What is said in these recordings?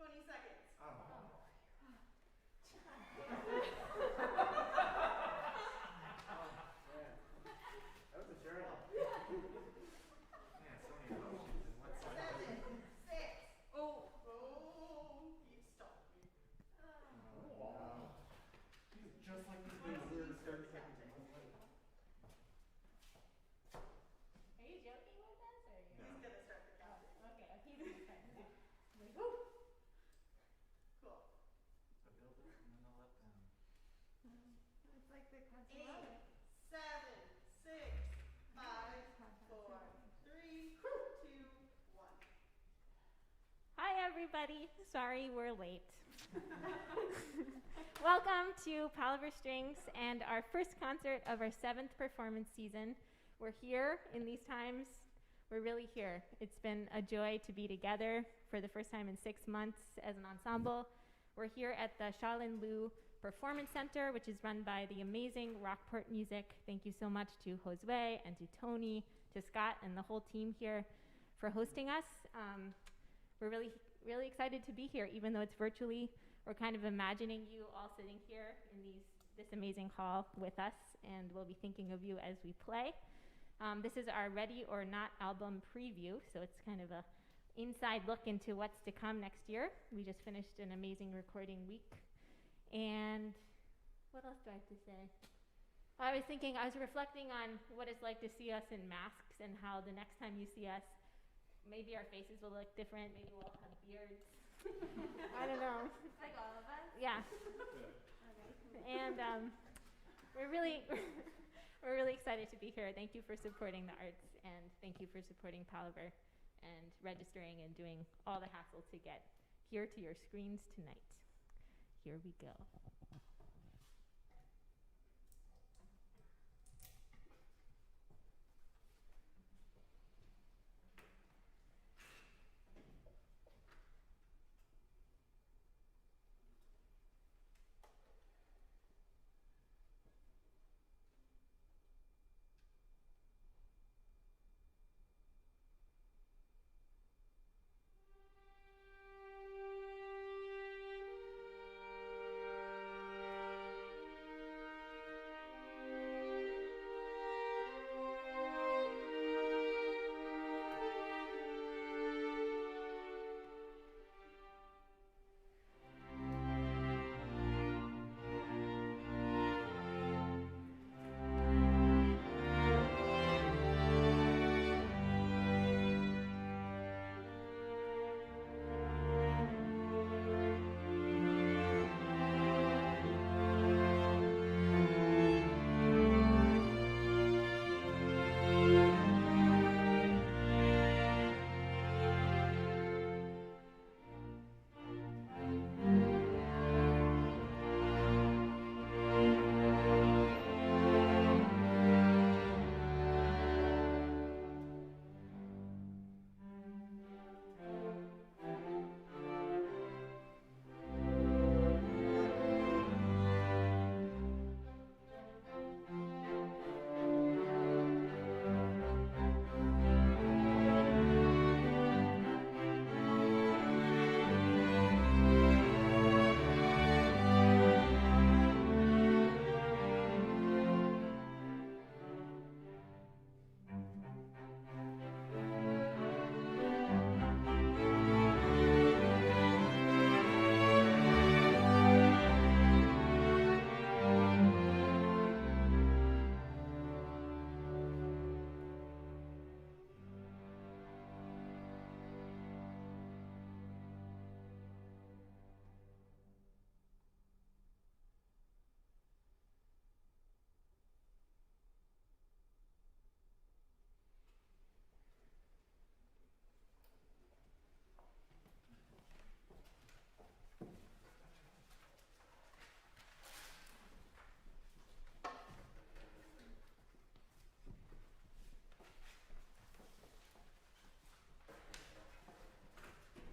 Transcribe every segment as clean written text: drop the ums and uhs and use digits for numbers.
20 seconds. Oh. That was a journey. Man, so many emotions in one second. 7, 6. Oh, you stopped me. Oh. He's just like the thing we were to start second. Are you joking with us, or are you? No. He's gonna start the counting. Okay, he's gonna start. Like, whoo. Cool. A build up and then a let down. It's like the 8, concert. 7, 6, 5, 4, 3, 2, 1. Hi, everybody. Sorry we're late. Welcome to Palaver Strings and our first concert of our 7th performance season. We're here in these times. We're really here. It's been a joy to be together for the first time in 6 months as an ensemble. We're here at the Shalin Liu Performance Center, which is run by the amazing Rockport Music. Thank you so much to Josue and to Tony, to Scott, and the whole team here for hosting us. We're really excited to be here, even though it's virtually. We're kind of imagining you all sitting here in this amazing hall with us, and we'll be thinking of you as we play. This is our Ready or Not album preview, so it's kind of a inside look into what's to come next year. We just finished an amazing recording week. And what else do I have to say? I was reflecting on what it's like to see us in masks and how the next time you see us, maybe our faces will look different, maybe we'll have beards. I don't know. Like all of us? Yeah. Okay. And we're really excited to be here. Thank you for supporting the arts, and thank you for supporting Palaver and registering and doing all the hassle to get here to your screens tonight. Here we go.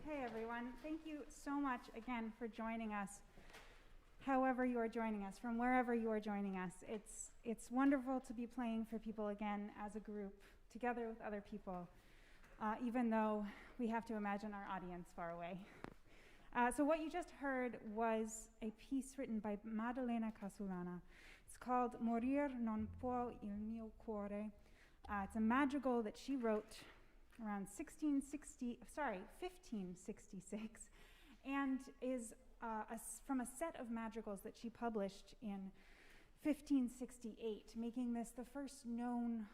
Hey everyone, thank you so much again for joining us, however you are joining us, from wherever you are joining us. It's wonderful to be playing for people again as a group, together with other people, even though we have to imagine our audience far away. So what you just heard was a piece written by Maddalena Casulana. It's called Morir non può il mio cuore. It's a madrigal that she wrote around 1566, and is from a set of madrigals that she published in 1568, making this the first known,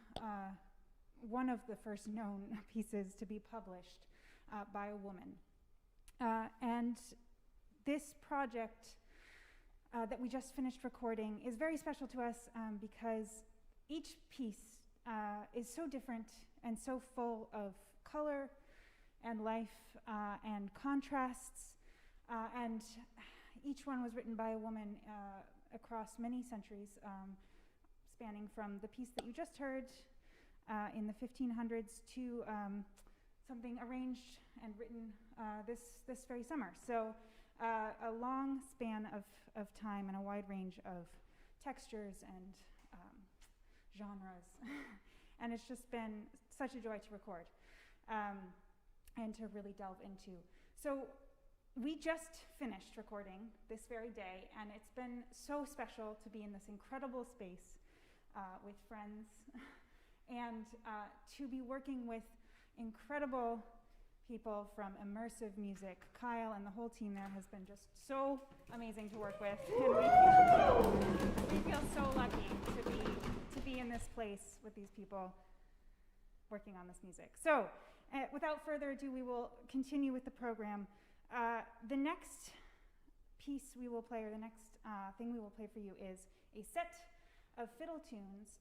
one of the first known pieces to be published by a woman. And this project that we just finished recording is very special to us because each piece is so different and so full of color and life and contrasts, and each one was written by a woman across many centuries, spanning from the piece that you just heard in the 1500s to something arranged and written this very summer. So a long span of time and a wide range of textures and genres. And it's just been such a joy to record and to really delve into. So we just finished recording this very day, and it's been so special to be in this incredible space with friends and to be working with incredible people from Immersive Music. Kyle and the whole team there has been just so amazing to work with, and we feel so lucky to be in this place with these people working on this music. So without further ado, we will continue with the program. The next piece we will play, or the next thing we will play for you, is a set of fiddle tunes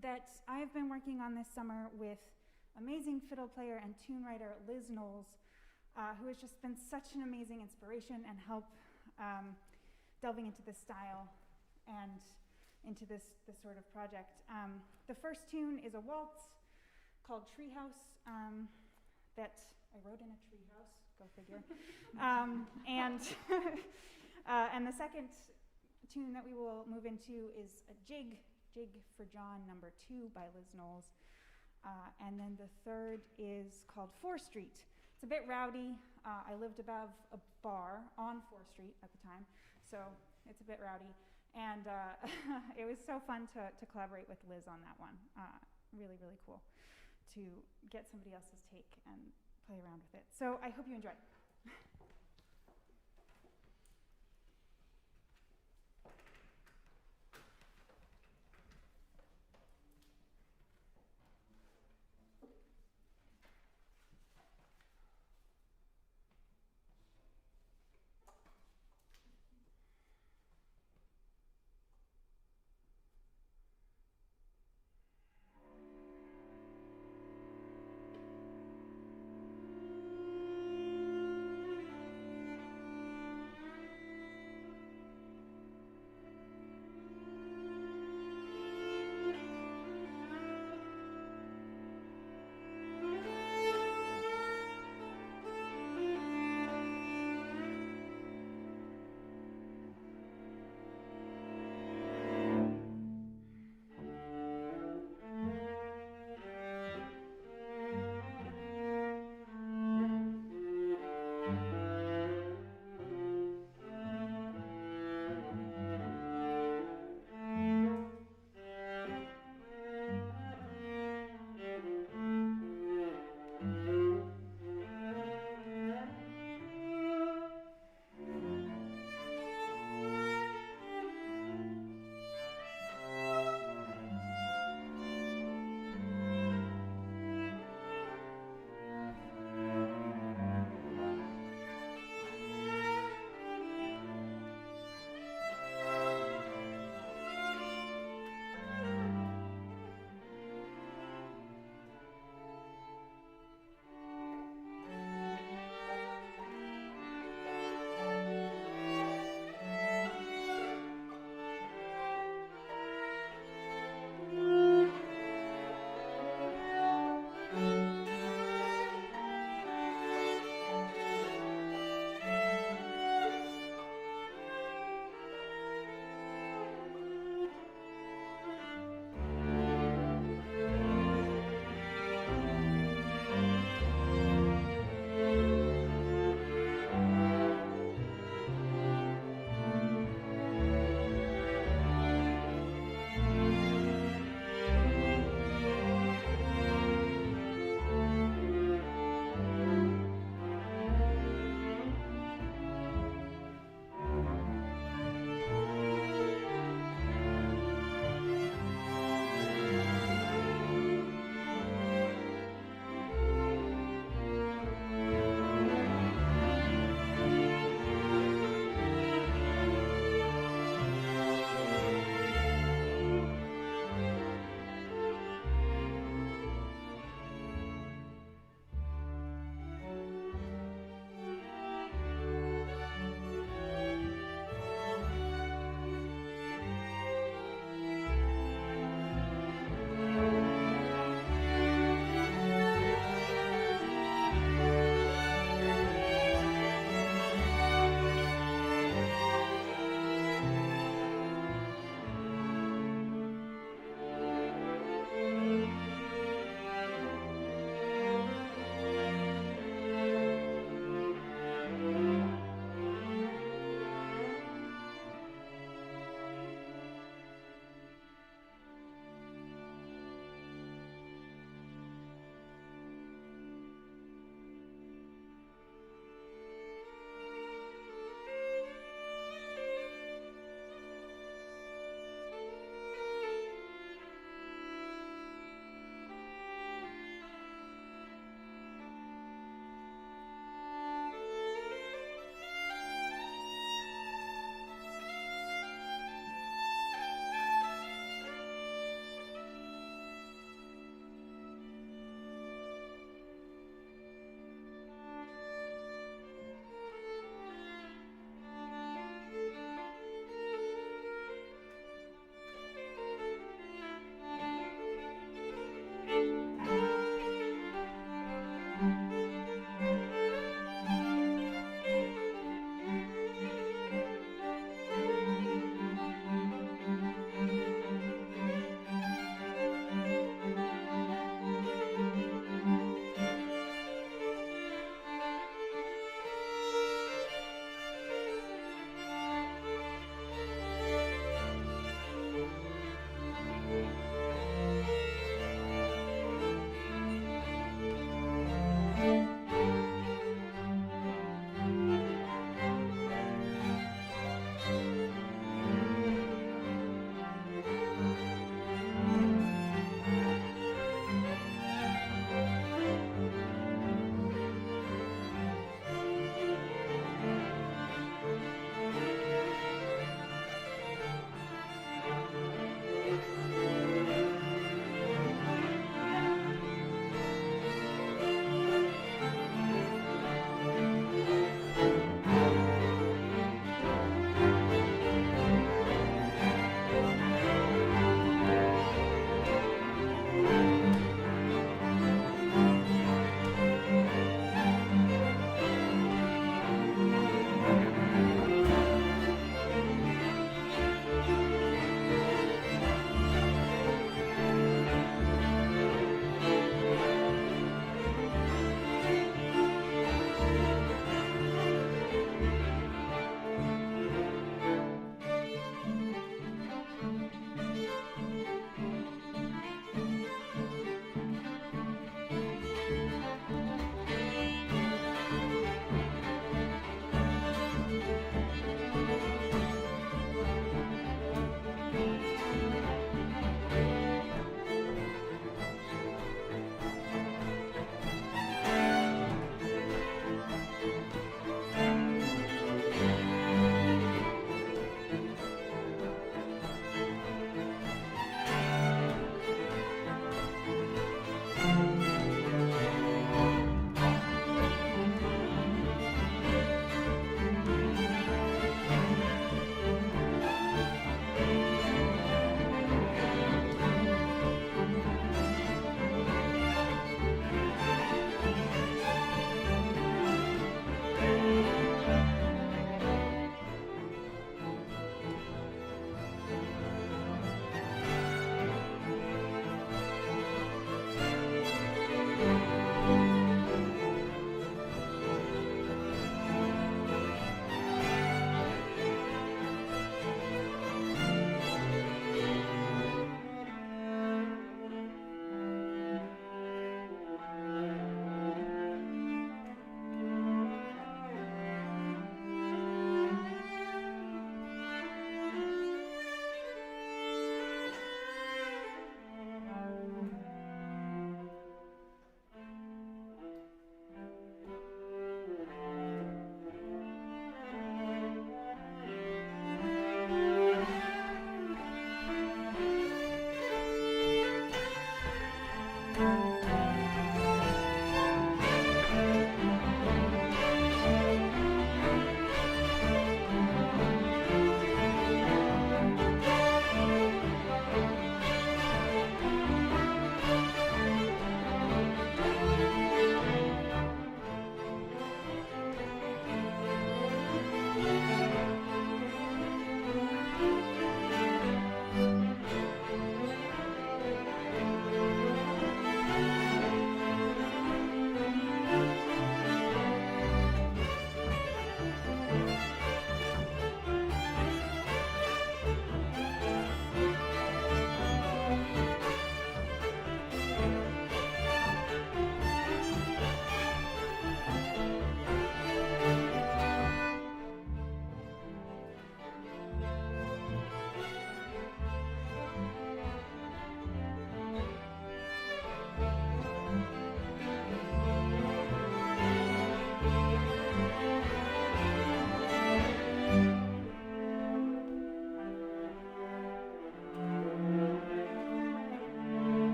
that I've been working on this summer with amazing fiddle player and tune writer Liz Knowles, who has just been such an amazing inspiration and help delving into this style and into this sort of project. The first tune is a waltz called Treehouse that I wrote in a treehouse, go figure. And the second tune that we will move into is a Jig for John #2 by Liz Knowles. And then the third is called 4th Street. It's a bit rowdy. I lived above a bar on 4th Street at the time, so it's a bit rowdy. And it was so fun to collaborate with Liz on that one. Really, really cool to get somebody else's take and play around with it. So I hope you enjoy.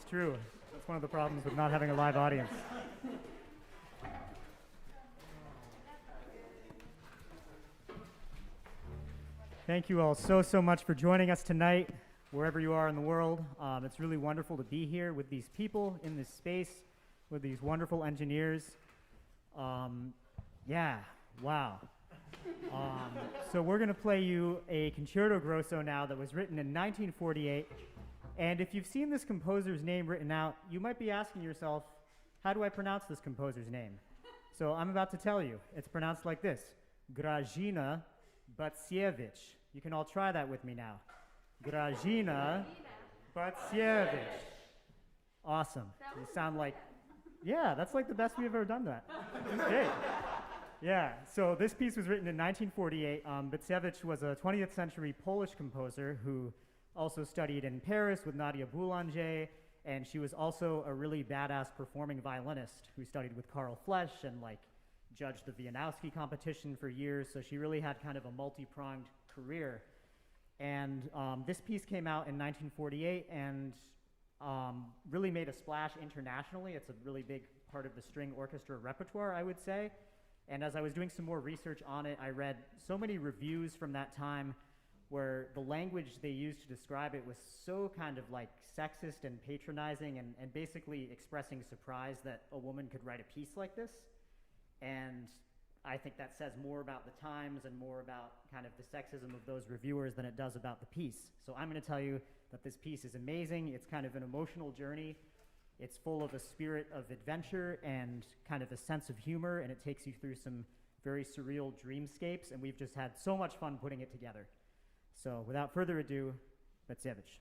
It's true. That's one of the problems with not having a live audience. Thank you all so much for joining us tonight, wherever you are in the world. It's really wonderful to be here with these people in this space, with these wonderful engineers. Yeah, wow. So we're going to play you a Concerto Grosso now that was written in 1948. And if you've seen this composer's name written out, you might be asking yourself, how do I pronounce this composer's name? So I'm about to tell you. It's pronounced like this: Grażyna Bacsiewicz. You can all try that with me now. Grażyna Bacsiewicz. Awesome. You sound like, yeah, that's like the best we've ever done that. That's great. Yeah, so this piece was written in 1948. Bacsiewicz was a 20th century Polish composer who also studied in Paris with Nadia Boulanger, and she was also a really badass performing violinist who studied with Karl Flesch and like judged the Wieniawski competition for years, so she really had kind of a multi-pronged career. And this piece came out in 1948 and really made a splash internationally. It's a really big part of the string orchestra repertoire, I would say. And as I was doing some more research on it, I read so many reviews from that time where the language they used to describe it was so kind of like sexist and patronizing and basically expressing surprise that a woman could write a piece like this. And I think that says more about the times and more about kind of the sexism of those reviewers than it does about the piece. So I'm going to tell you that this piece is amazing. It's kind of an emotional journey. It's full of a spirit of adventure and kind of a sense of humor, and it takes you through some very surreal dreamscapes, and we've just had so much fun putting it together. So without further ado, Bacsiewicz.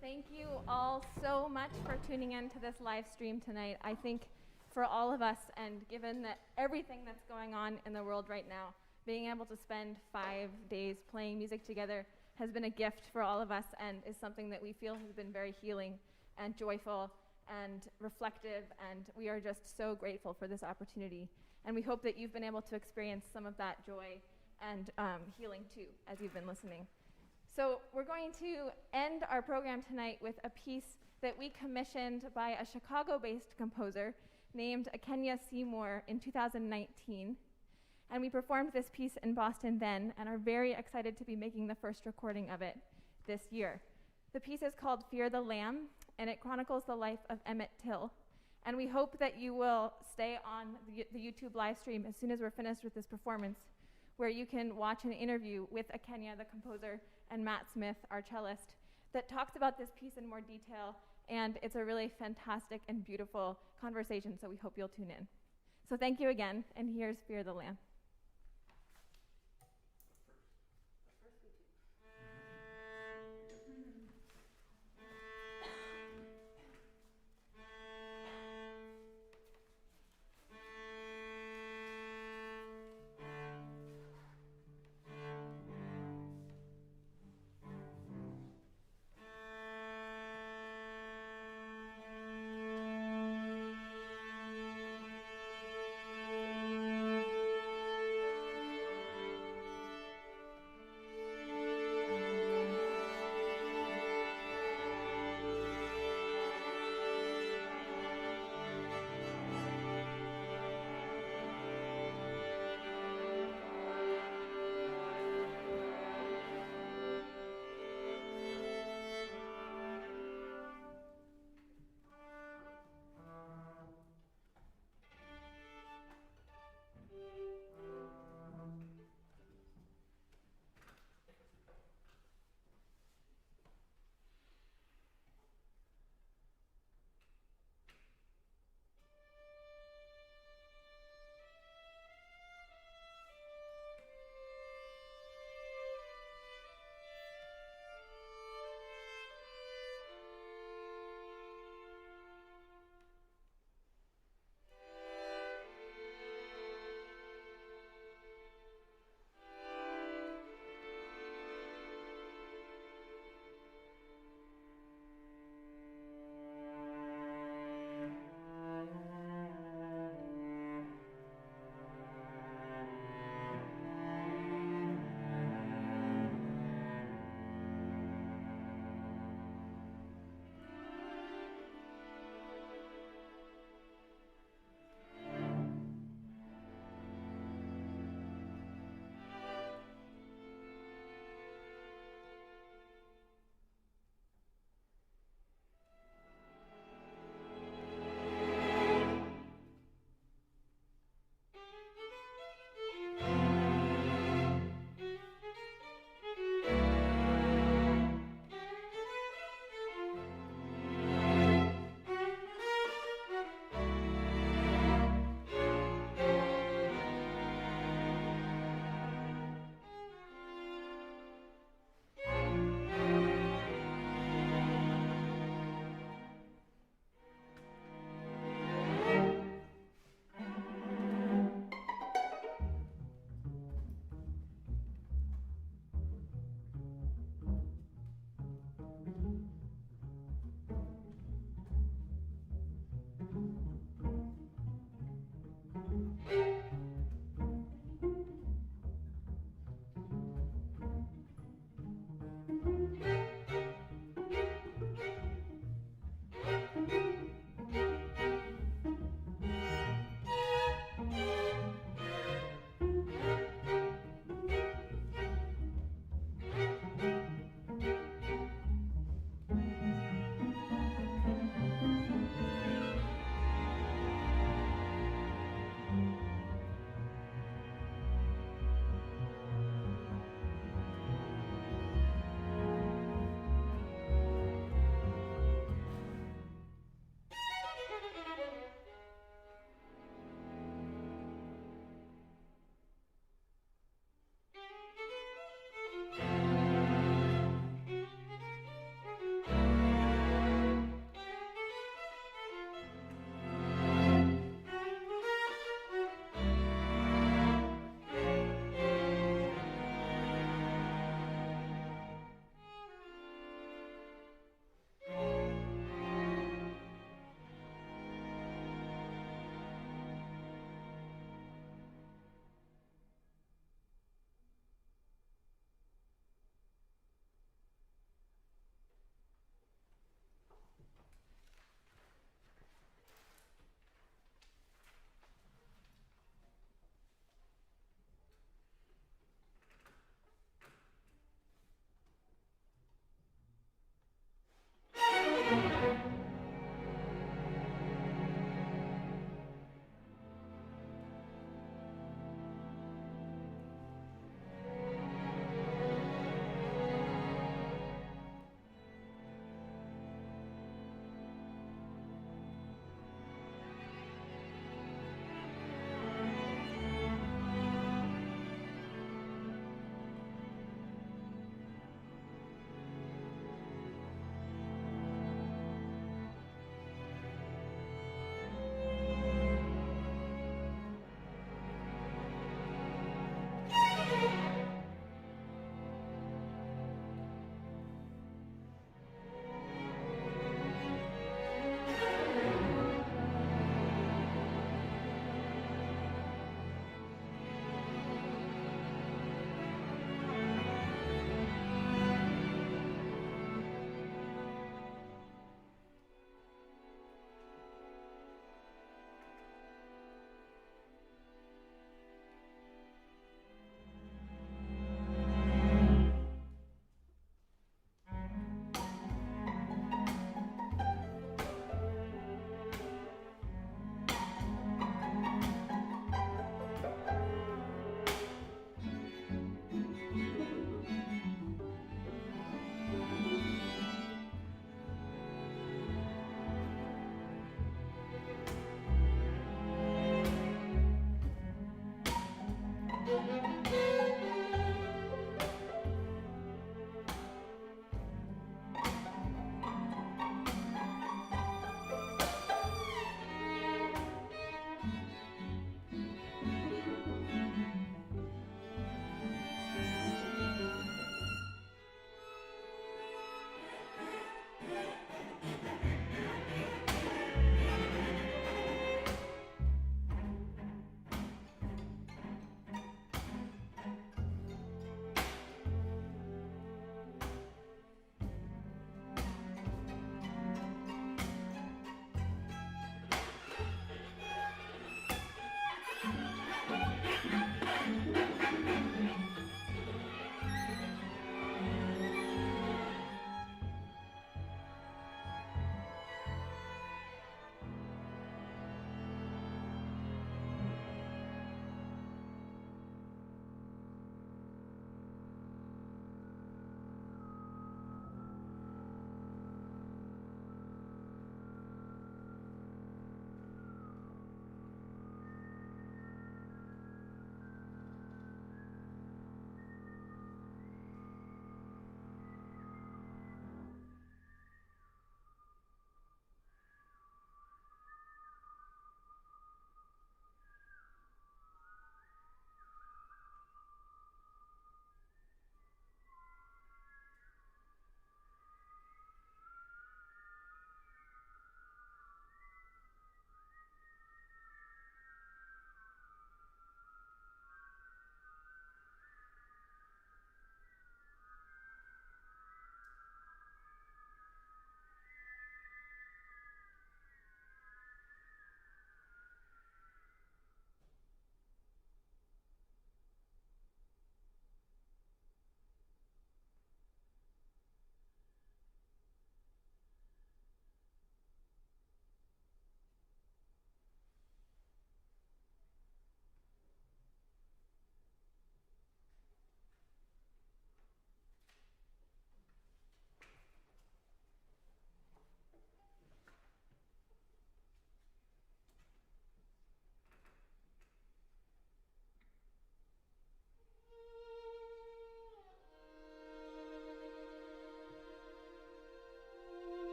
Thank you all so much for tuning in to this live stream tonight. I think for all of us, and given that everything that's going on in the world right now, being able to spend 5 days playing music together has been a gift for all of us and is something that we feel has been very healing and joyful and reflective, and we are just so grateful for this opportunity. And we hope that you've been able to experience some of that joy and healing too as you've been listening. So we're going to end our program tonight with a piece that we commissioned by a Chicago-based composer named Kenya Seymour in 2019. And we performed this piece in Boston then and are very excited to be making the first recording of it this year. The piece is called Fear the Lamb, and it chronicles the life of Emmett Till. And we hope that you will stay on the YouTube live stream as soon as we're finished with this performance, where you can watch an interview with Kenya, the composer, and Matt Smith, our cellist, that talks about this piece in more detail, and it's a really fantastic and beautiful conversation, so we hope you'll tune in. So thank you again, and here's Fear the Lamb.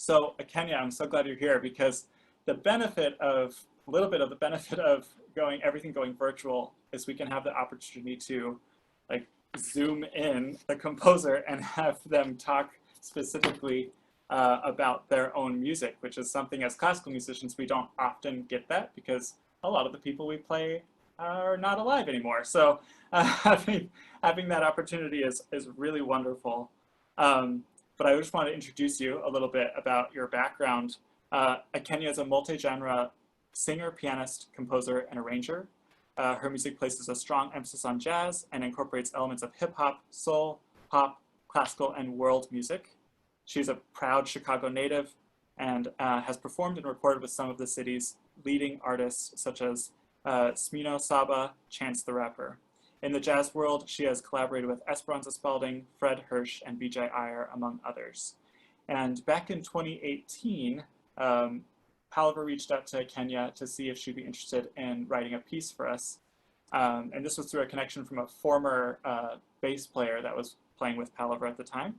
So Kenya, I'm so glad you're here because a little bit of the benefit of everything going virtual is we can have the opportunity to like zoom in the composer and have them talk specifically about their own music, which is something as classical musicians we don't often get that because a lot of the people we play are not alive anymore. So having that opportunity is really wonderful. But I just want to introduce you a little bit about your background. Kenya is a multi-genre singer, pianist, composer, and arranger. Her music places a strong emphasis on jazz and incorporates elements of hip-hop, soul, pop, classical, and world music. She's a proud Chicago native and has performed and recorded with some of the city's leading artists such as Smino Saba, Chance the Rapper. In the jazz world, she has collaborated with Esperanza Spalding, Fred Hirsch, and B.J. Iyer, among others. And back in 2018, Palaver reached out to Kenya to see if she'd be interested in writing a piece for us. And this was through a connection from a former bass player that was playing with Palaver at the time.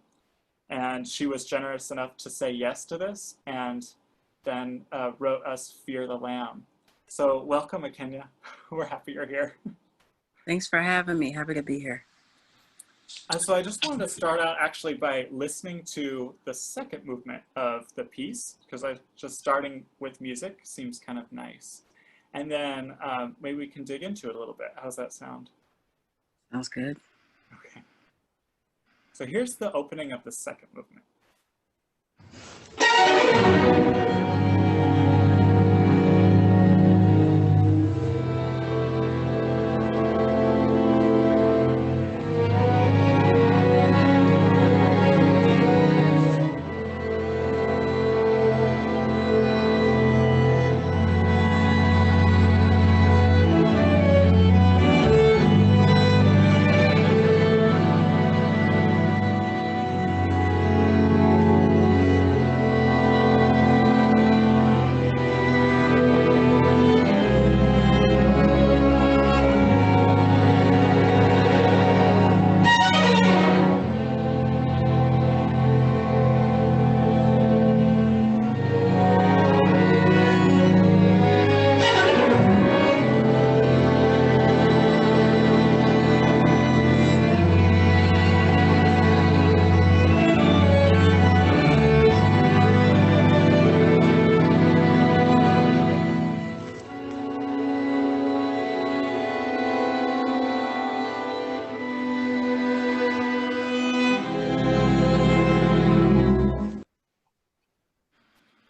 And she was generous enough to say yes to this and then wrote us Fear the Lamb. So welcome, Kenya. We're happy you're here. Thanks for having me. Happy to be here. So I just wanted to start out actually by listening to the second movement of the piece, because just starting with music seems kind of nice. And then maybe we can dig into it a little bit. How's that sound? Sounds good. Okay. So here's the opening of the second movement.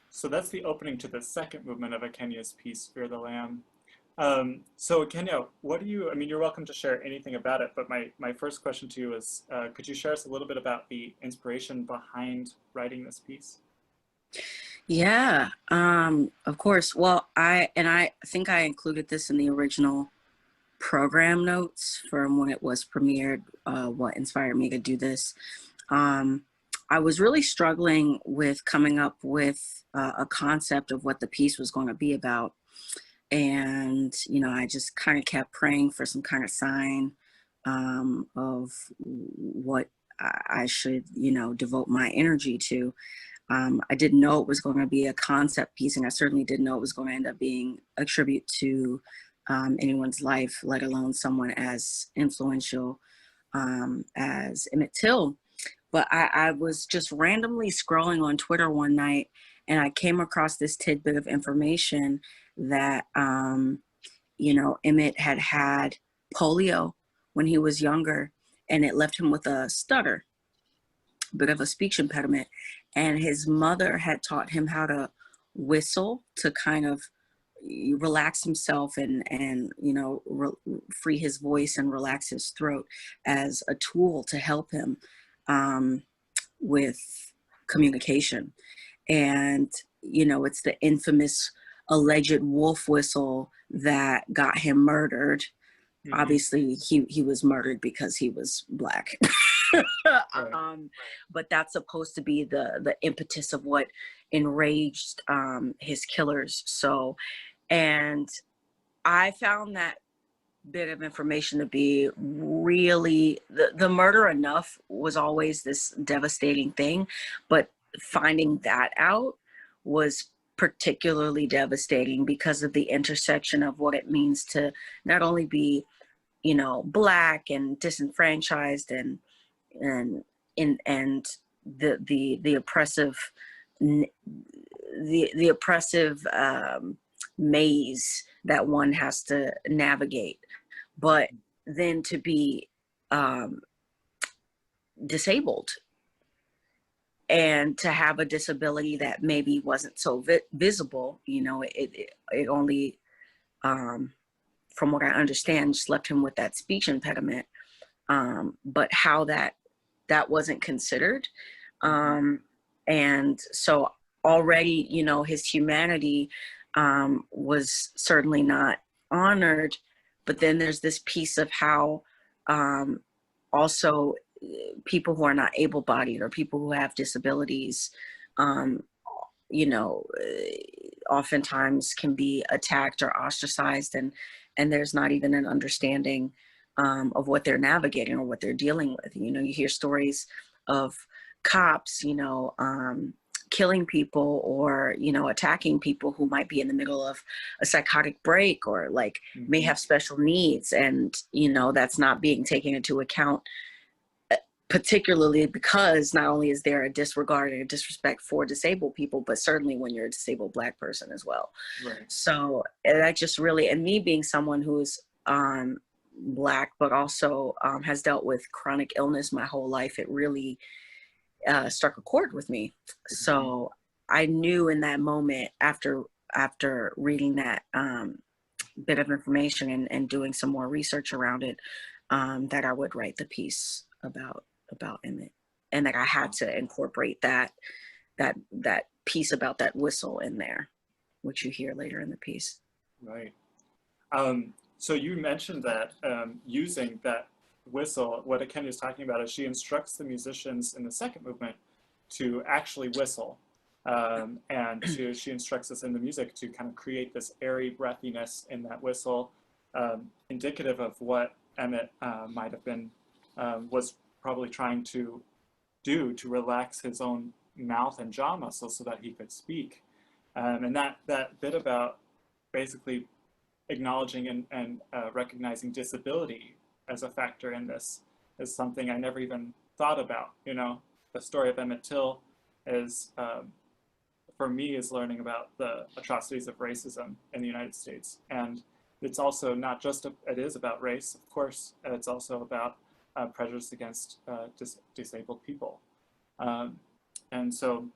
So that's the opening to the second movement of Kenya's piece, Fear the Lamb. So Kenya, you're welcome to share anything about it, but my first question to you is, could you share us a little bit about the inspiration behind writing this piece? Yeah, of course. Well, I think I included this in the original program notes from when it was premiered, what inspired me to do this. I was really struggling with coming up with a concept of what the piece was going to be about. And, I just kind of kept praying for some kind of sign of what I should, devote my energy to. I didn't know it was going to be a concept piece, and I certainly didn't know it was going to end up being a tribute to anyone's life, let alone someone as influential as Emmett Till. But I was just randomly scrolling on Twitter one night, and I came across this tidbit of information that, Emmett had polio when he was younger, and it left him with a stutter, a bit of a speech impediment. And his mother had taught him how to whistle to kind of relax himself and free his voice and relax his throat as a tool to help him with communication. And, it's the infamous alleged wolf whistle that got him murdered. Mm-hmm. Obviously, he was murdered because he was Black. Right. But that's supposed to be the impetus of what enraged his killers. So, and I found that bit of information to be really, the murder enough was always this devastating thing, but finding that out was particularly devastating because of the intersection of what it means to not only be, you know, Black and disenfranchised and the oppressive the oppressive maze that one has to navigate, but then to be disabled and to have a disability that maybe wasn't so visible. You know, it only, from what I understand, just left him with that speech impediment. But how that wasn't considered. And so already, you know, his humanity was certainly not honored. But then there's this piece of how also people who are not able-bodied or people who have disabilities, you know, oftentimes can be attacked or ostracized, and there's not even an understanding of what they're navigating or what they're dealing with. You know, you hear stories of cops, you know, killing people or, you know, attacking people who might be in the middle of a psychotic break or like may have special needs. And, you know, that's not being taken into account, particularly because not only is there a disregard and a disrespect for disabled people, but certainly when you're a disabled Black person as well. Right. So that just really, and me being someone who's Black, but also has dealt with chronic illness my whole life, it really struck a chord with me. So I knew in that moment after reading that bit of information and doing some more research around it, that I would write the piece about Emmett, and that I had to incorporate that piece about that whistle in there, which you hear later in the piece. Right. So you mentioned that using that whistle, what Akenya is talking about is she instructs the musicians in the second movement to actually whistle. And she instructs us in the music to kind of create this airy breathiness in that whistle, indicative of what Emmett might have been, was probably trying to do to relax his own mouth and jaw muscles so that he could speak. And that bit about basically acknowledging and recognizing disability as a factor in this is something I never even thought about. You know, the story of Emmett Till is, for me, is learning about the atrocities of racism in the United States. And it's also not just, it is about race, of course, it's also about prejudice against disabled people. And so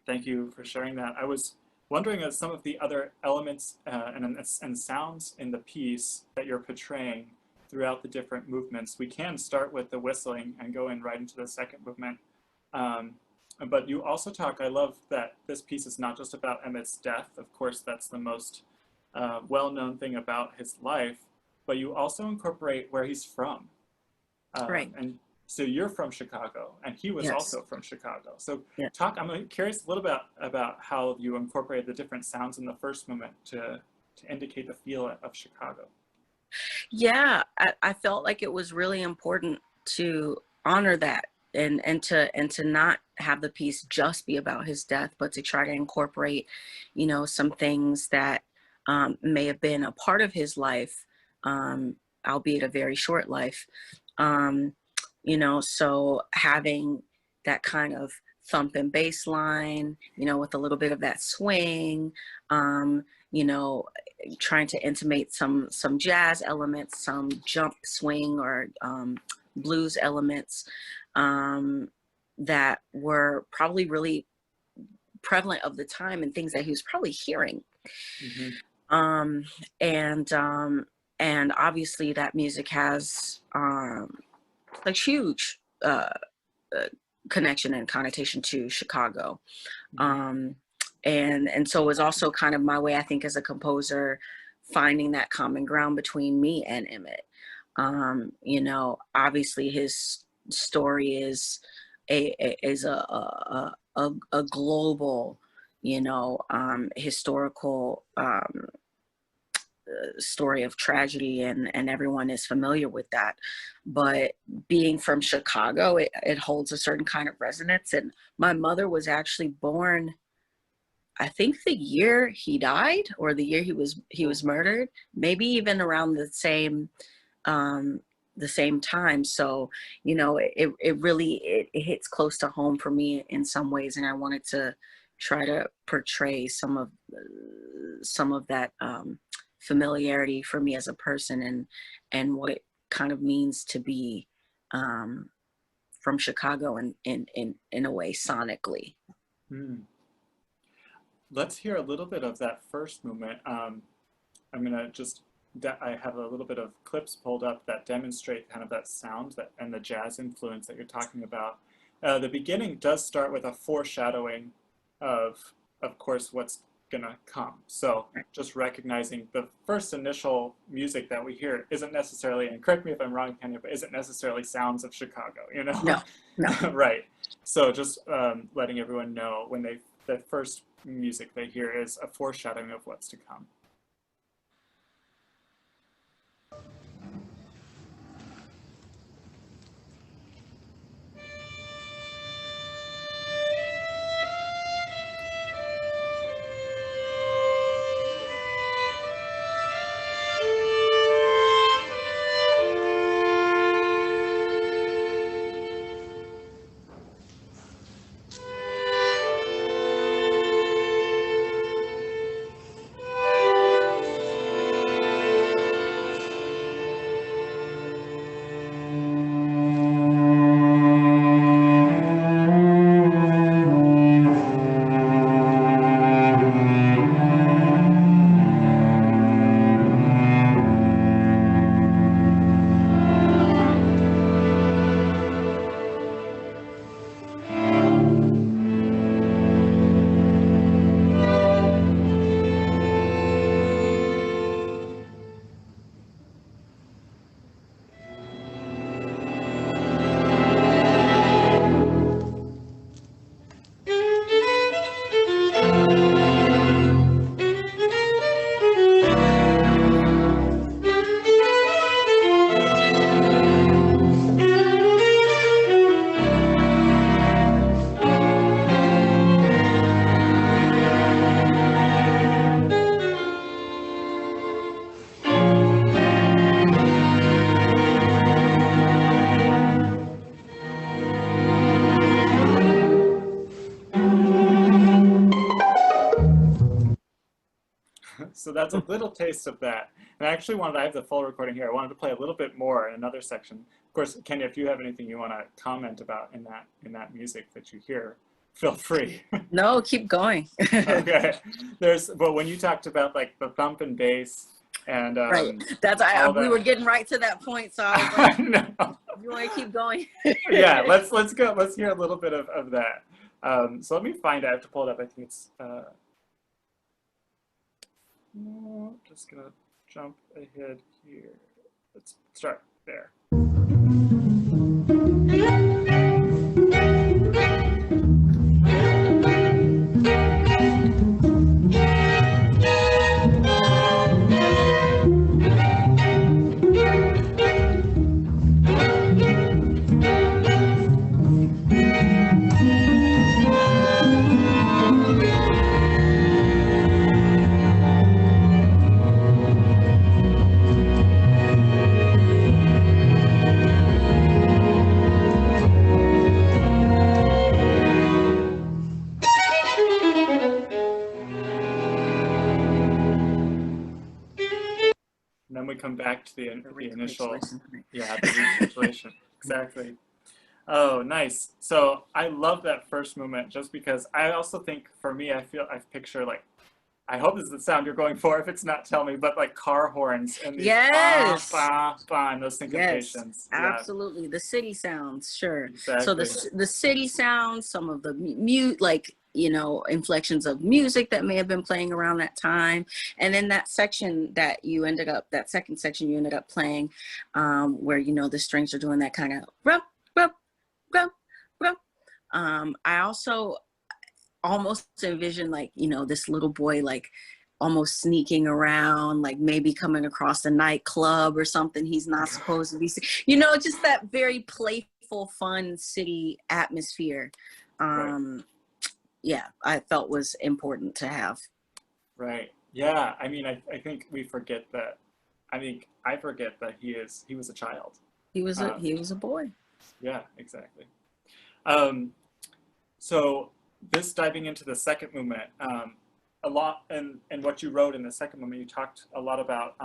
thank you for sharing that. I was wondering at some of the other elements and sounds in the piece that you're portraying throughout the different movements. We can start with the whistling and go in right into the second movement. But you also talk, I love that this piece is not just about Emmett's death. Of course, that's the most well-known thing about his life, but you also incorporate where he's from. Right. And so you're from Chicago, and he was Yes. also from Chicago. So Yeah. I'm curious a little bit about how you incorporated the different sounds in the first movement to indicate the feel of Chicago. Yeah, I felt like it was really important to honor that and to not have the piece just be about his death, but to try to incorporate, you know, some things that may have been a part of his life, albeit a very short life. You know, so having that kind of thump and bass line, you know, with a little bit of that swing, you know, trying to intimate some jazz elements, some jump swing or blues elements that were probably really prevalent of the time and things that he was probably hearing. And obviously that music has a huge connection and connotation to Chicago. And so it was also kind of my way, I think, as a composer, finding that common ground between me and Emmett. You know, obviously his story is a global, you know, historical story of tragedy, and everyone is familiar with that. But being from Chicago, it holds a certain kind of resonance. And my mother was actually born, I think, the year he died, or the year he was murdered, maybe even around the same time. So, you know, it really it hits close to home for me in some ways, and I wanted to try to portray some of that familiarity for me as a person, and what it kind of means to be from Chicago in a way, sonically. Let's hear a little bit of that first movement. I'm gonna just, I have a little bit of clips pulled up that demonstrate kind of that sound and the jazz influence that you're talking about. The beginning does start with a foreshadowing of course, what's gonna come. So just recognizing the first initial music that we hear isn't necessarily, and correct me if I'm wrong, Kenya, but isn't necessarily sounds of Chicago, you know? No. Right. So just letting everyone know when the first music they hear is a foreshadowing of what's to come. So that's a little taste of that. And I actually I have the full recording here. I wanted to play a little bit more in another section. Of course, Kenya, if you have anything you want to comment about in that music that you hear, feel free. No, keep going. Okay. But when you talked about like the thump and bass and right, we were getting right to that point, so I was like, no. you want to keep going? Yeah, let's go. Let's hear a little bit of that. So let me find. I have to pull it up. I think it's. No, just gonna jump ahead here. Let's start there. And then we come back to the initial, yeah, the recapitulation. Exactly. Oh, nice. So I love that first movement just because I also think for me, I picture like, I hope this is the sound you're going for. If it's not, tell me. But like car horns and these yes, ba, ba, ba, and those syncopations. Yes, absolutely. Yeah. The city sounds, sure. Exactly. So the city sounds, some of the like, you know, inflections of music that may have been playing around that time, and then that section that second section you ended up playing, where, you know, the strings are doing that kind of rump, rump, rump, rump. I also almost envision, like, you know, this little boy like almost sneaking around, like maybe coming across a nightclub or something he's not supposed to be, you know, just that very playful, fun city atmosphere. Yeah, I felt was important to have. Right. Yeah. I mean, I think we forget that. I think I forget that he was a child. He was a boy. Yeah, exactly. So this diving into the second movement, a lot, and what you wrote in the second movement, you talked a lot about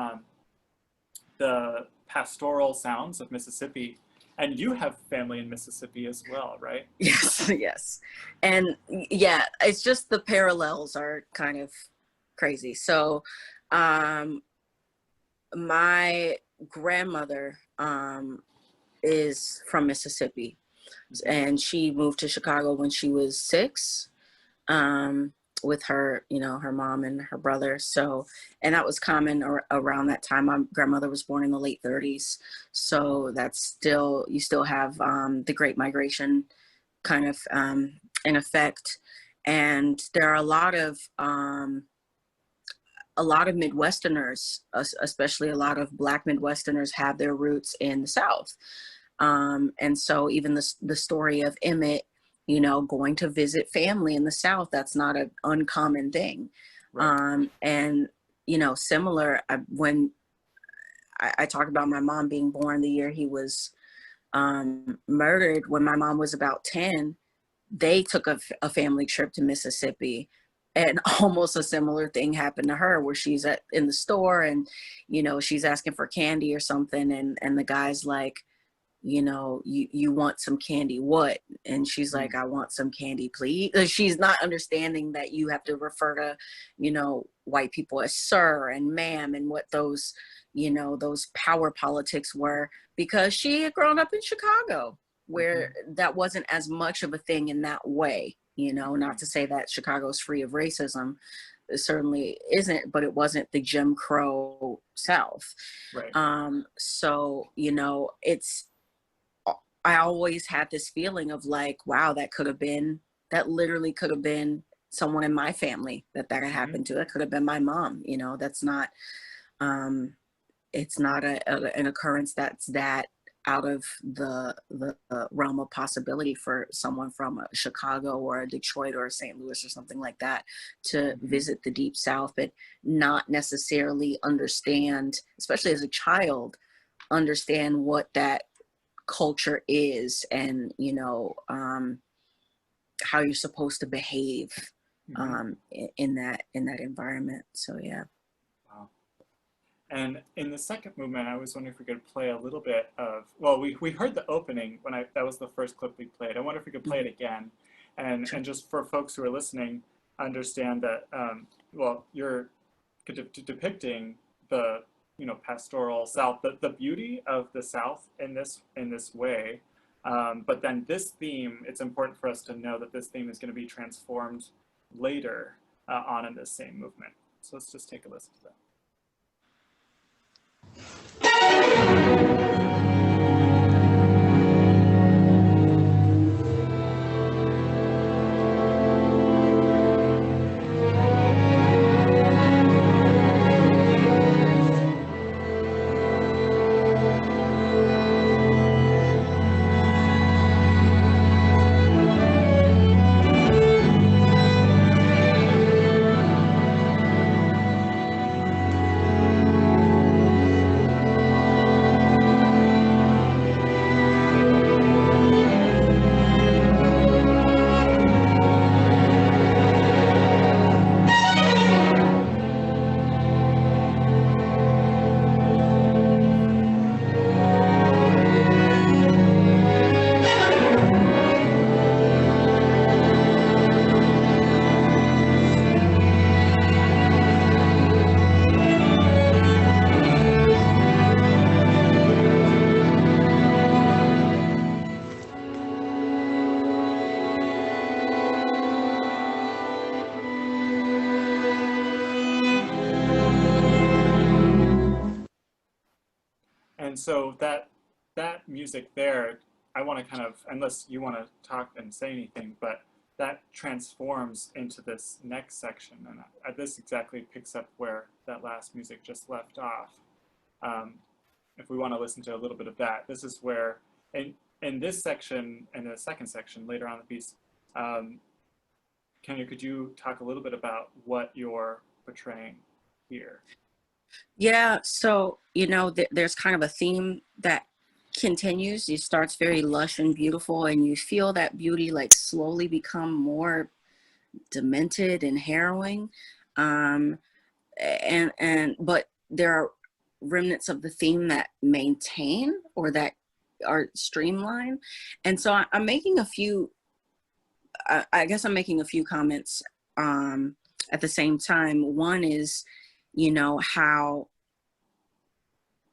the pastoral sounds of Mississippi, and you have family in Mississippi as well, right? Yes, yes. And yeah, it's just the parallels are kind of crazy. So my grandmother is from Mississippi, and she moved to Chicago when she was 6, with her, you know, her mom and her brother. So, and that was common around that time. My grandmother was born in the late 30s. So that's still, you still have the Great Migration kind of in effect. And there are a lot of Midwesterners, especially a lot of Black Midwesterners, have their roots in the South. And so even the story of Emmett, you know, going to visit family in the South, that's not an uncommon thing. Right. And, you know, similar, when I talk about my mom being born the year he was murdered, when my mom was about 10, they took a family trip to Mississippi. And almost a similar thing happened to her, where she's in the store and, you know, she's asking for candy or something. And the guy's like, you know, you want some candy, what? And she's like, I want some candy, please. She's not understanding that you have to refer to, you know, white people as sir and ma'am, and what those, you know, those power politics were, because she had grown up in Chicago, where that wasn't as much of a thing in that way. You know, not to say that Chicago's free of racism. It certainly isn't, but it wasn't the Jim Crow South. Right. So, you know, I always had this feeling of like, wow, that literally could have been someone in my family that had happened to. It could have been my mom. You know, that's not, it's not an occurrence that's that out of the realm of possibility for someone from Chicago or a Detroit or a St. Louis or something like that to visit the Deep South, but not necessarily understand, especially as a child, understand what that culture is, and, you know, how you're supposed to behave in that environment. So yeah. Wow. And in the second movement, I was wondering if we could play a little bit of, well, we heard the opening that was the first clip we played. I wonder if we could play it again, and just for folks who are listening, understand that well, you're depicting the, you know, pastoral South, the beauty of the South in this way. But then this theme, it's important for us to know that this theme is going to be transformed later on in this same movement. So let's just take a listen to that. And so that music there, I want to kind of, unless you want to talk and say anything, but that transforms into this next section. And this exactly picks up where that last music just left off. If we want to listen to a little bit of that, this is where, in this section, and the second section later on in the piece, Kenya, could you talk a little bit about what you're portraying here? Yeah, so, you know, there's kind of a theme that continues. It starts very lush and beautiful, and you feel that beauty like slowly become more demented and harrowing. But there are remnants of the theme that maintain or that are streamlined. And so I'm making a few, I guess I'm making a few comments at the same time. One is, you know, how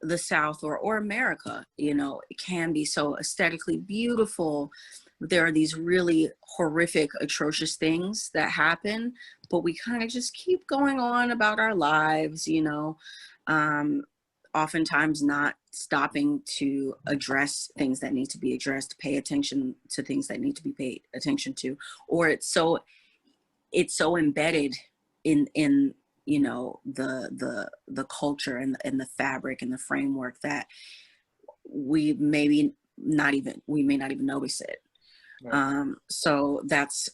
the South or America, you know, it can be so aesthetically beautiful. There are these really horrific, atrocious things that happen, but we kind of just keep going on about our lives, you know, oftentimes not stopping to address things that need to be addressed, pay attention to things that need to be paid attention to, or it's so embedded in you know, the culture and the fabric and the framework that we may not even notice it. Right. So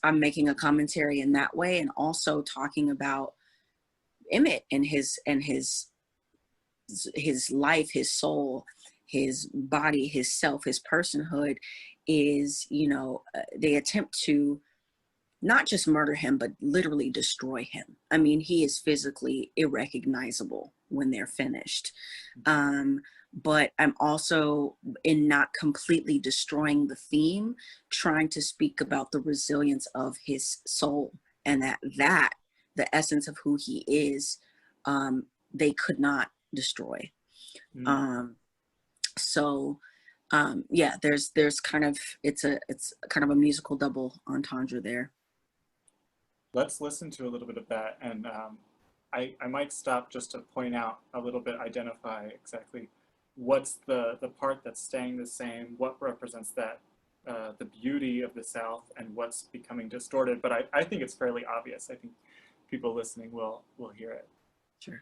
I'm making a commentary in that way, and also talking about Emmett and his life, his soul, his body, his self, his personhood is, you know, they attempt to not just murder him, but literally destroy him. I mean, he is physically irrecognizable when they're finished. But I'm also, in not completely destroying the theme, trying to speak about the resilience of his soul, and that the essence of who he is, they could not destroy. Yeah, there's kind of, it's kind of a musical double entendre there. Let's listen to a little bit of that, and I might stop just to point out a little bit, identify exactly what's the part that's staying the same, what represents that, the beauty of the South, and what's becoming distorted. But I think it's fairly obvious. I think people listening will hear it. Sure.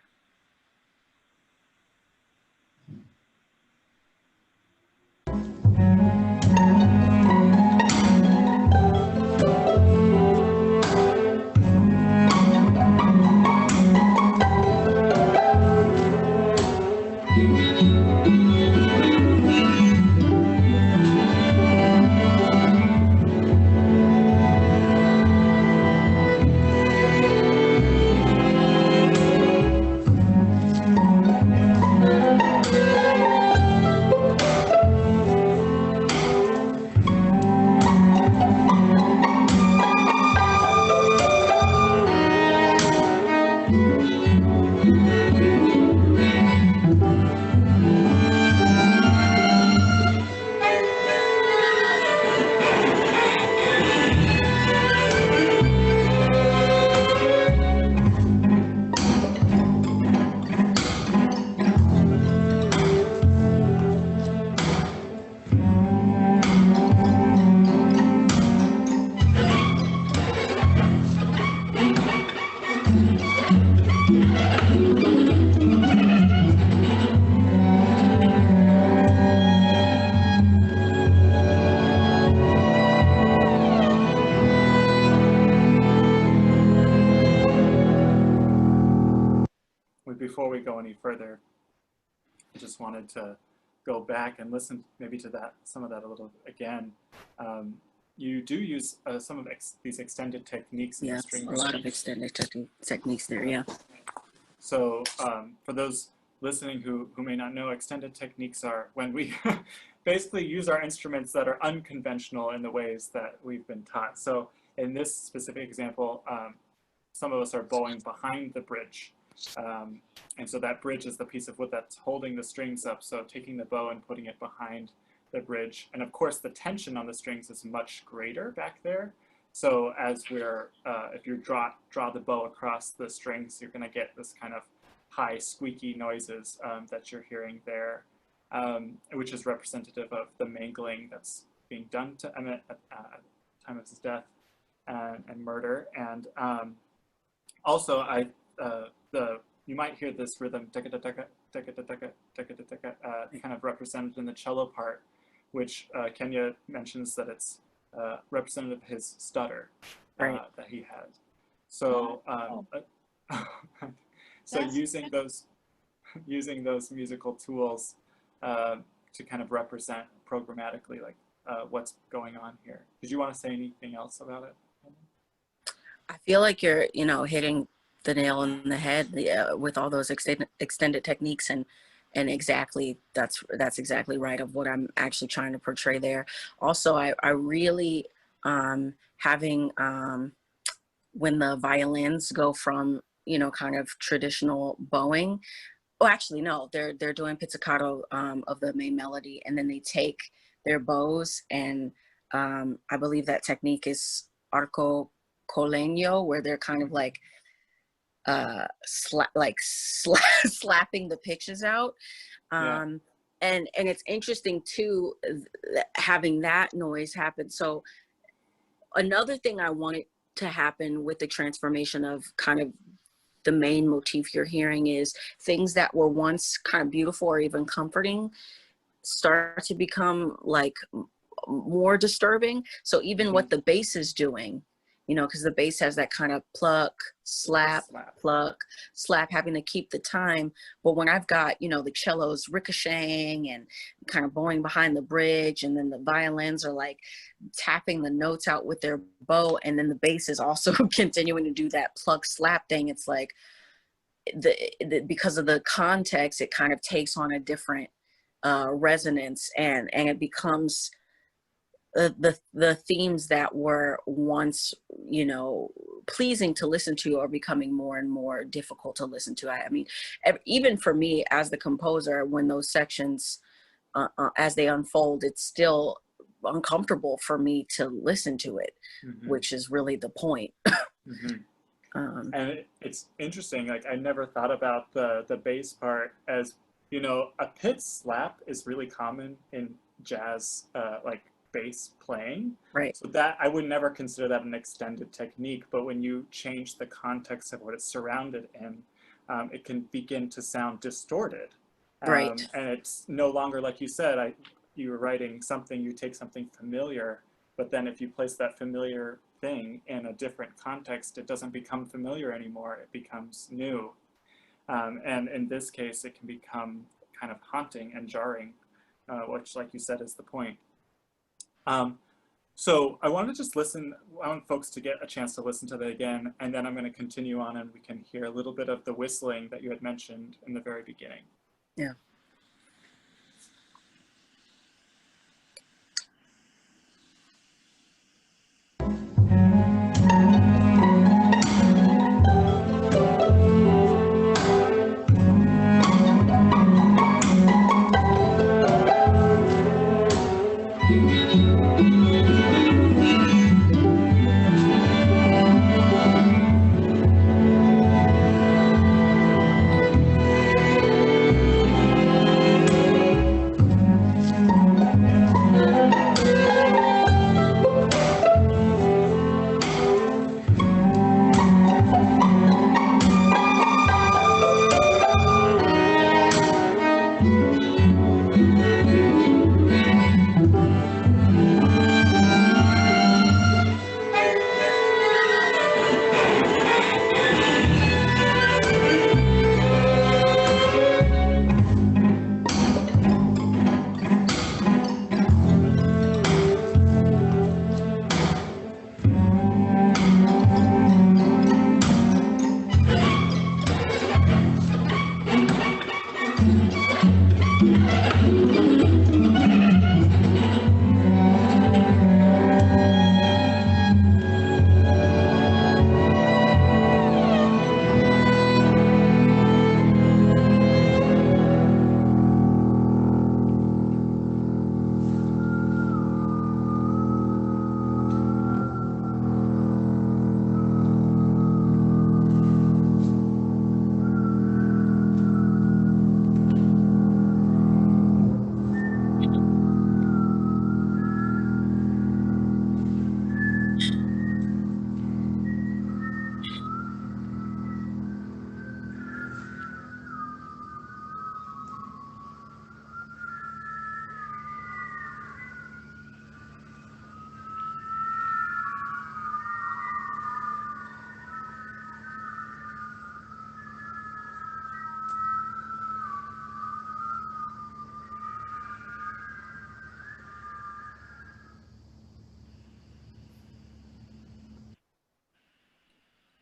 Before we go any further, I just wanted to go back and listen maybe to some of that a little again. You do use some of these extended techniques in the string. A lot of extended techniques there, yeah. So for those listening who may not know, extended techniques are when we basically use our instruments that are unconventional in the ways that we've been taught. So in this specific example, some of us are bowing behind the bridge. And so that bridge is the piece of wood that's holding the strings up. So taking the bow and putting it behind the bridge. And of course, the tension on the strings is much greater back there. So as if you draw the bow across the strings, you're going to get this kind of high squeaky noises that you're hearing there, which is representative of the mangling that's being done to Emmett at the time of his death. and murder. And also, you might hear this rhythm kind of represented in the cello part, which Kenya mentions that it's representative of his stutter that he has. So, using those musical tools to kind of represent programmatically, like what's going on here. Did you want to say anything else about it? I feel like you're, hitting the nail on the head with all those extended techniques, and exactly that's exactly right of what I'm actually trying to portray there. Also, I really having when the violins go from kind of traditional bowing. Oh, actually, no, they're doing pizzicato of the main melody, and then they take their bows, and I believe that technique is arco colegno, where they're kind of like slapping the pitches out. And it's interesting too, having that noise happen. So another thing I wanted to happen with the transformation of kind of the main motif you're hearing is things that were once kind of beautiful or even comforting start to become like more disturbing. So even what the bass is doing, because the bass has that kind of pluck, slap, pluck, slap, having to keep the time. But when I've got, the cellos ricocheting and kind of bowing behind the bridge, and then the violins are like tapping the notes out with their bow, and then the bass is also continuing to do that pluck, slap thing. It's like because of the context, it kind of takes on a different resonance, and it becomes the themes that were once pleasing to listen to are becoming more and more difficult to listen to. I mean, even for me as the composer, when those sections as they unfold, it's still uncomfortable for me to listen to it, which is really the point. And it's interesting, like I never thought about the bass part as, a pit slap is really common in jazz, like bass playing. Right. So that I would never consider that an extended technique, but when you change the context of what it's surrounded in, it can begin to sound distorted. Right. And it's no longer, like you said, you were writing something, you take something familiar, but then if you place that familiar thing in a different context, it doesn't become familiar anymore, it becomes new. And in this case, it can become kind of haunting and jarring, which, like you said, is the point. So I want to just listen, I want folks to get a chance to listen to that again, and then I'm going to continue on and we can hear a little bit of the whistling that you had mentioned in the very beginning. Yeah.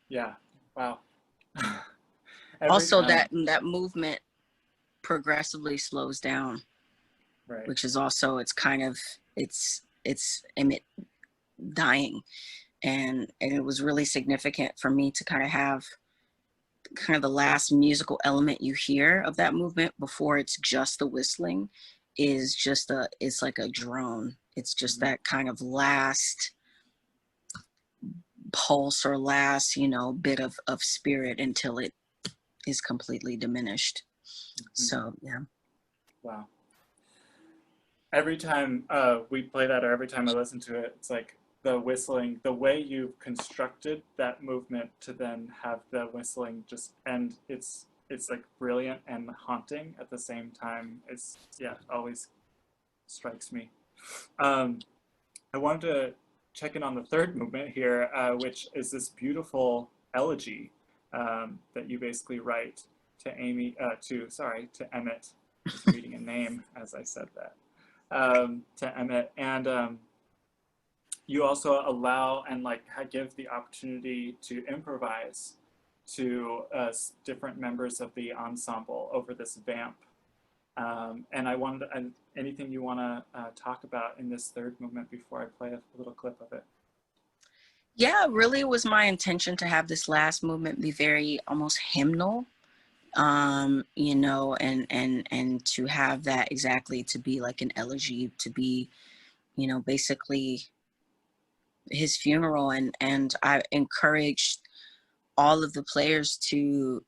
Yeah. Wow. Every Also, time. that movement progressively slows down, Right. which is also it's Emmett dying, and it was really significant for me to kind of have kind of the last musical element you hear of that movement before it's just the whistling is just it's like a drone. It's just that kind of last pulse or last, bit of spirit until it is completely diminished. So yeah. Wow. Every time we play that, or every time I listen to it, it's like the whistling, the way you've constructed that movement to then have the whistling just end. It's like brilliant and haunting at the same time. It's, yeah, always strikes me. I wanted to check in on the third movement here, which is this beautiful elegy that you basically write to to Emmett. Just reading a name as I said that. To Emmett, and you also allow and like give the opportunity to improvise to different members of the ensemble over this vamp. And I wanted anything you want to talk about in this third movement before I play a little clip of it. Yeah, really, it was my intention to have this last movement be very almost hymnal, and to have that exactly to be like an elegy, to be, basically his funeral. And I encouraged all of the players to,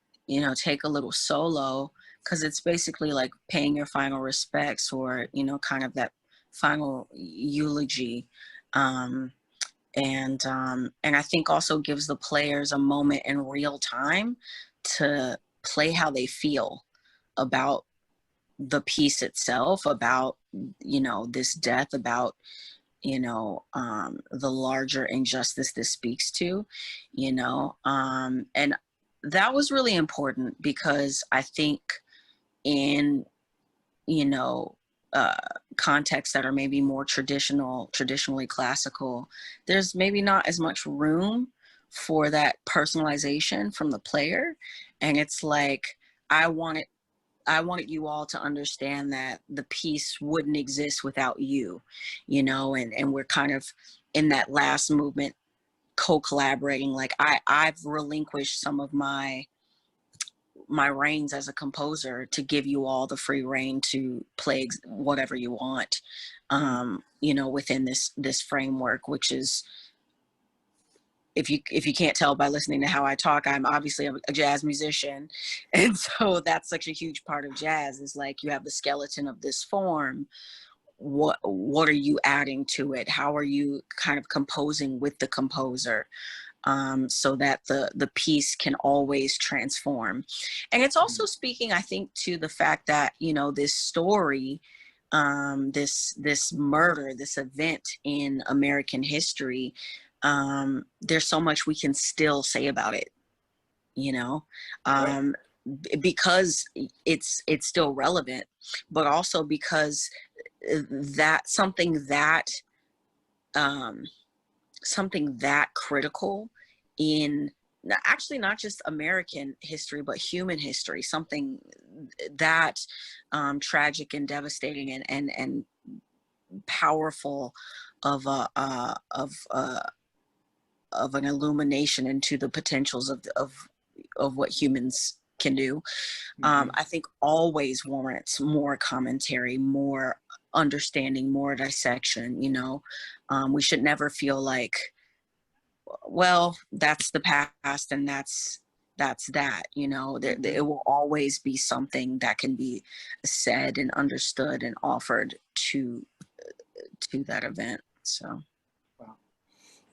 take a little solo, because it's basically like paying your final respects, or, kind of that final eulogy. And I think also gives the players a moment in real time to play how they feel about the piece itself, about, this death, about, the larger injustice this speaks to, and that was really important, because I think in, contexts that are maybe more traditionally classical, there's maybe not as much room for that personalization from the player. And it's like, I wanted you all to understand that the piece wouldn't exist without you, and we're kind of in that last movement co-collaborating. Like I've relinquished some of my reins as a composer to give you all the free rein to play whatever you want, within this framework, which is, if you can't tell by listening to how I talk, I'm obviously a jazz musician. And so that's such a huge part of jazz, is like, you have the skeleton of this form. What are you adding to it? How are you kind of composing with the composer? So that the piece can always transform. And it's also speaking, I think, to the fact that, this story, this murder, this event in American history, there's so much we can still say about it, Right. because it's still relevant, but also because that something that critical in actually not just American history, but human history, something that tragic and devastating and powerful of an illumination into the potentials of what humans can do. I think always warrants more commentary, more understanding, more dissection. We should never feel like, well, that's the past and that's that. It will always be something that can be said and understood and offered to that event. So Wow.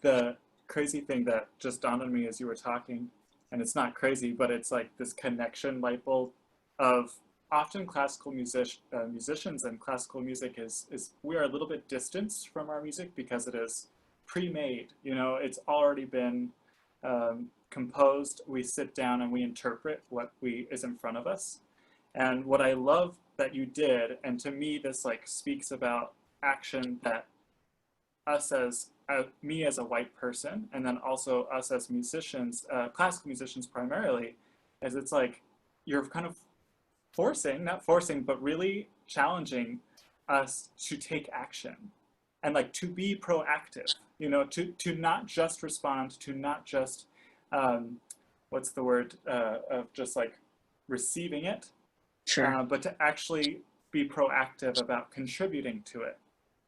The crazy thing that just dawned on me as you were talking, and it's not crazy, but it's like this connection light bulb of often classical musicians and classical music is we are a little bit distanced from our music because it is pre-made. It's already been composed. We sit down and we interpret what is in front of us. And what I love that you did, and to me this like speaks about action that us as me as a white person, and then also us as musicians, classical musicians primarily, is it's like you're kind of forcing, not forcing, but really challenging us to take action and like to be proactive, you know, to not just respond, to not just, what's the word, of just like receiving it, Sure. but to actually be proactive about contributing to it,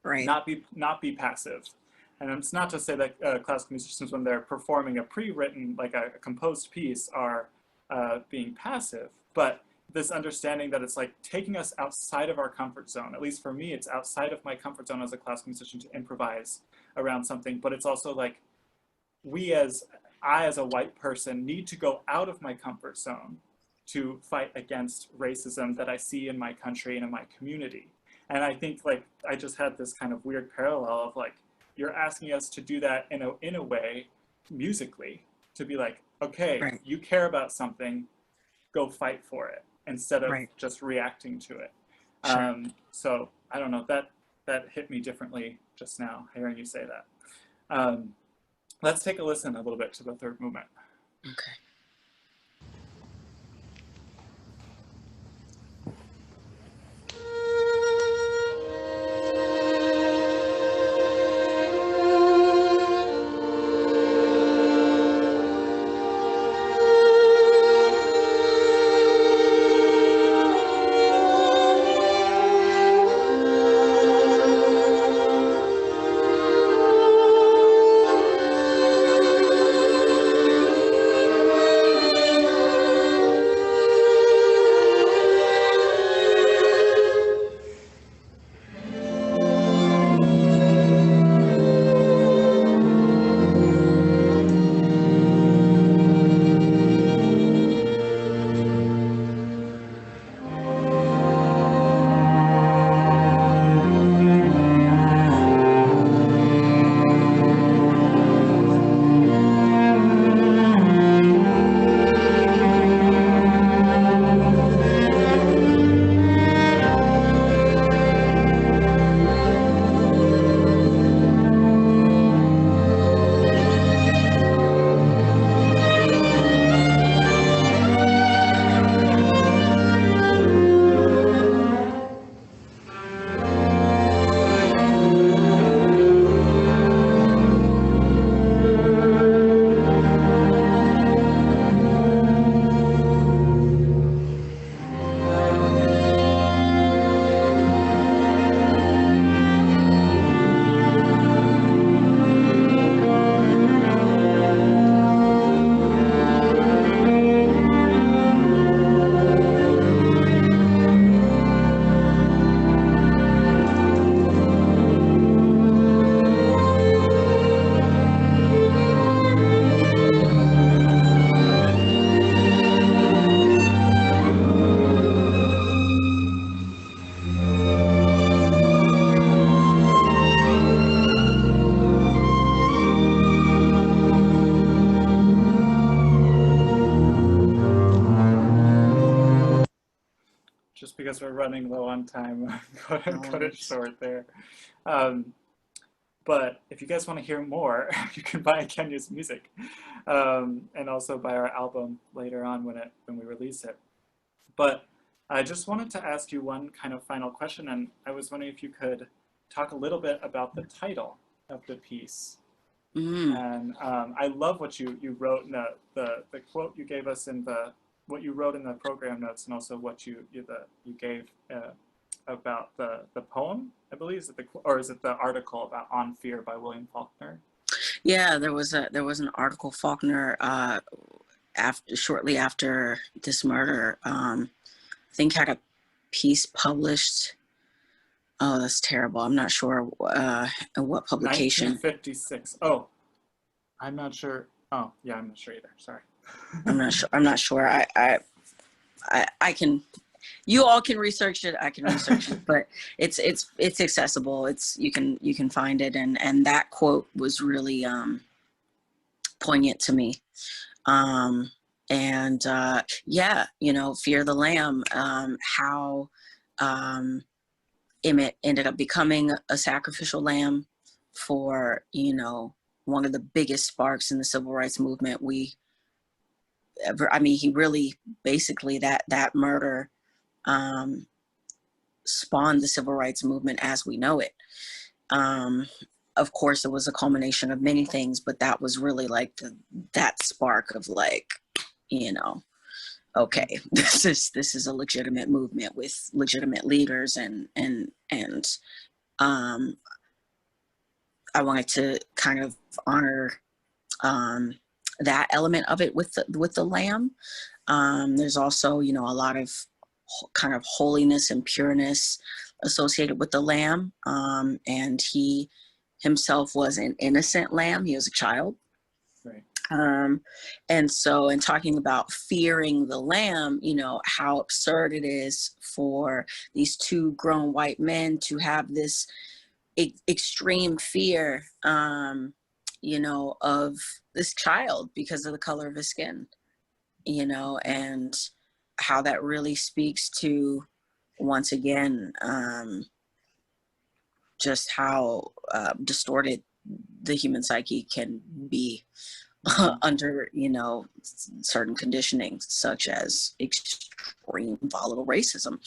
Right. not be passive. And it's not to say that classical musicians, when they're performing a pre-written, like a composed piece, are being passive, but this understanding that it's like taking us outside of our comfort zone. At least for me, it's outside of my comfort zone as a classical musician to improvise around something, but it's also like I as a white person need to go out of my comfort zone to fight against racism that I see in my country and in my community. And I think like I just had this kind of weird parallel of like, you're asking us to do that in a way musically, to be like, okay, Right. you care about something, go fight for it instead of Right. just reacting to it. Sure. So I don't know, that hit me differently just now hearing you say that. Let's take a listen a little bit to the third movement. Okay. Just because we're running low on time, go ahead and cut it short there. But if you guys want to hear more, you can buy Kenya's music, and also buy our album later on when we release it. But I just wanted to ask you one kind of final question, and I was wondering if you could talk a little bit about the title of the piece. And I love what you wrote in the quote you gave us in what you wrote in the program notes, and also what you gave about the poem, I believe. Is it the article about On Fear by William Faulkner? Yeah, there was an article Faulkner shortly after this murder. I think had a piece published. Oh, that's terrible. I'm not sure what publication. 1956. Oh, I'm not sure. Oh, yeah, I'm not sure either. Sorry. I'm not sure. I can. You all can research it. I can research it, but it's accessible. You can find it, and that quote was really poignant to me. Yeah, Fear the Lamb. How Emmett ended up becoming a sacrificial lamb for, you know, one of the biggest sparks in the civil rights movement we ever. I mean, he really basically that murder spawned the civil rights movement as we know it. Of course, it was a culmination of many things, but that was really like that spark of like, you know, okay, this is a legitimate movement with legitimate leaders, and I wanted to kind of honor that element of it with the lamb. There's also, you know, a lot of kind of holiness and pureness associated with the lamb, and he himself was an innocent lamb. He was a child. Right. And so in talking about fearing the lamb, you know, how absurd it is for these two grown white men to have this extreme fear, you know, of this child because of the color of his skin, you know, and how that really speaks to, once again, just how distorted the human psyche can be under, you know, certain conditioning, such as extreme volatile racism.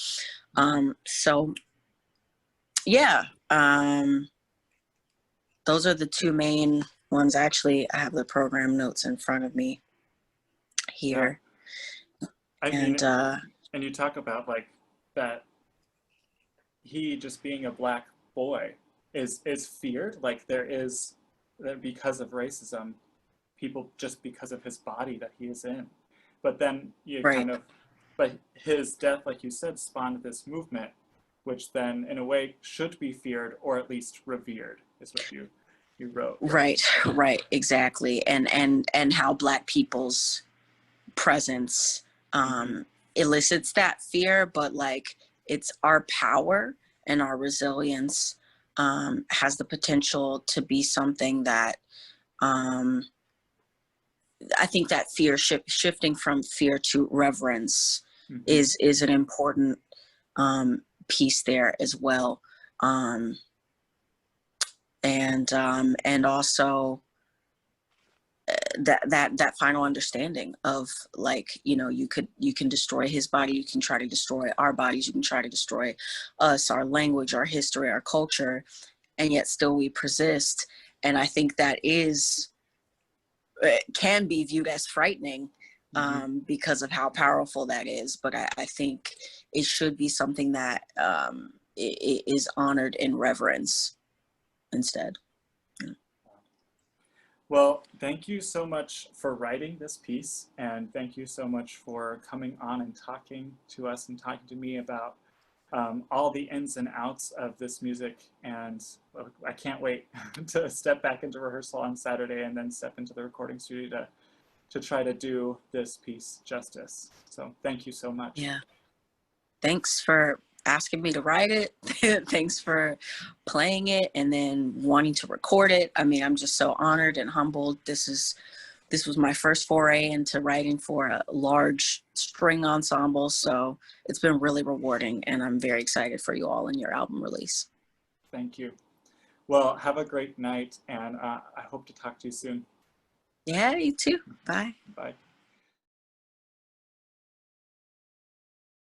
So yeah, those are the two main ones. Actually, I have the program notes in front of me here. Yeah. And you talk about like that he just being a black boy is feared. Like there is, that because of racism, people, just because of his body that he is in. But then you Right. but his death, like you said, spawned this movement, which then in a way should be feared or at least revered, is what you wrote. Right, exactly. And how Black people's presence elicits that fear, but like it's our power and our resilience has the potential to be something that I think that fear shifting from fear to reverence is an important piece there as well. And also that final understanding of like, you know, you can destroy his body, you can try to destroy our bodies, you can try to destroy us, our language, our history, our culture, and yet still we persist. And I think that can be viewed as frightening because of how powerful that is. But I think it should be something that is honored in reverence instead. Well, thank you so much for writing this piece, and thank you so much for coming on and talking to us and talking to me about all the ins and outs of this music. And I can't wait to step back into rehearsal on Saturday and then step into the recording studio to try to do this piece justice. So thank you so much. Yeah. Thanks for asking me to write it. Thanks for playing it and then wanting to record it. I mean, I'm just so honored and humbled. This was my first foray into writing for a large string ensemble. So it's been really rewarding, and I'm very excited for you all in your album release. Thank you. Well, have a great night, and I hope to talk to you soon. Yeah, you too. Bye. Bye.